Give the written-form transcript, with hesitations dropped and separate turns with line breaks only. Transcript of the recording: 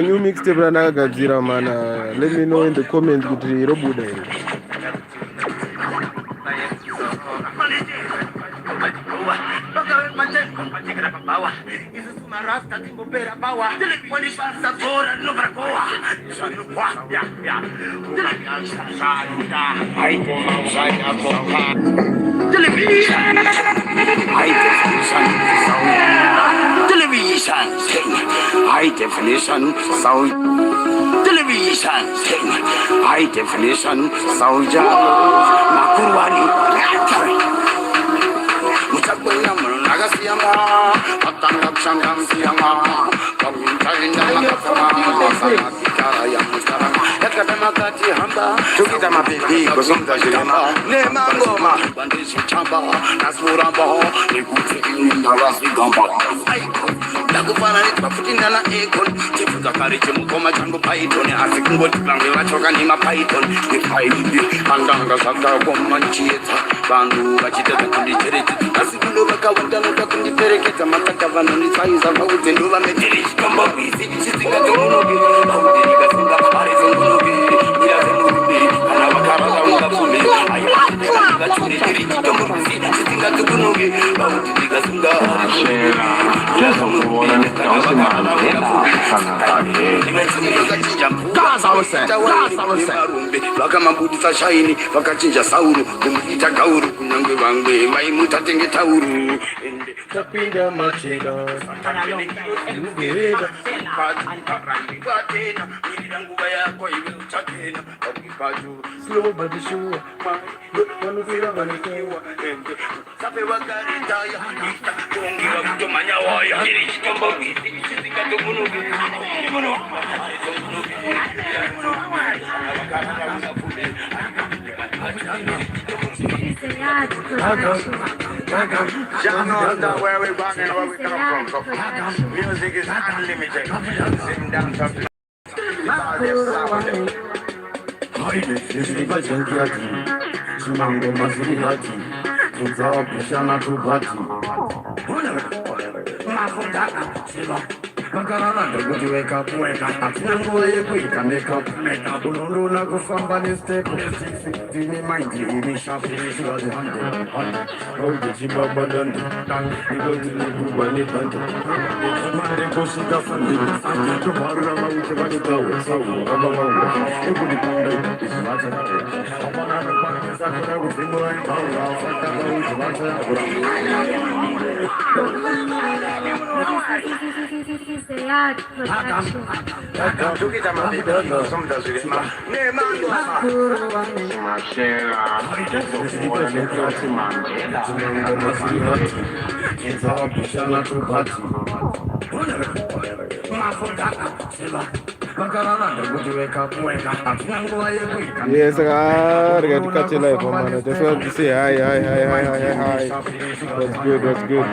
New mixtape rana gadzira mana. Let me know in the comments kuti robuda here.
High definition sound. Television, high definition sound. Makurwani. Mutakwenda mnaga siyama, atanga changa siyama. Kaminta inda makasama, sana kitara ya mutara. Yakadema kati hamba, tukita mabibi kusumta shilema. Nema ngoma, bandishi chamba, nasmuramba, nikuti ndawasi gamba. Nakufana nitafutana na ekon tifuka kariche mukoma changu python asikungo tipange wachoka ni ma python ni python andanga saka goma nchieta bandu bachiteza kundichereti asikundo bakawanda no kundipereketa mataka vano ni saiza bauze ndo bameteri kamba bizi chizinga tonobi bauze gasinga arizongobi ila zengobi ana bakaraza ungafume aya bachuri tiri tomobi chizinga tonobi bauze gasinga vakamabudisa shaini vakachinja sauru kumuita kauru kunyange vangwe vaimutatenge tauru tapinda macheda luvera patena irira nguva yako iwe uchatena akipacho slow but sure vanofira vanokewa sape vakaritaya tongira kutomanya waya iri chitombo visi chisikatomunuke
Obrigado.
Y'all know where we going and where we come from. Music is unlimited. Sing down top to Makarana to go to wake up, make up, no, no, go somebody step, me mind, me sharp, me was the hundred. Oh, the Jibaba done, you go to the Bubani Panther. Man, go sit up and do it. To Parama with the body tower, so it would be found this matter. Upon other parties, I could have a single and
Yes, I got to catch you live, man. Just want to say hi. That's good, that's good.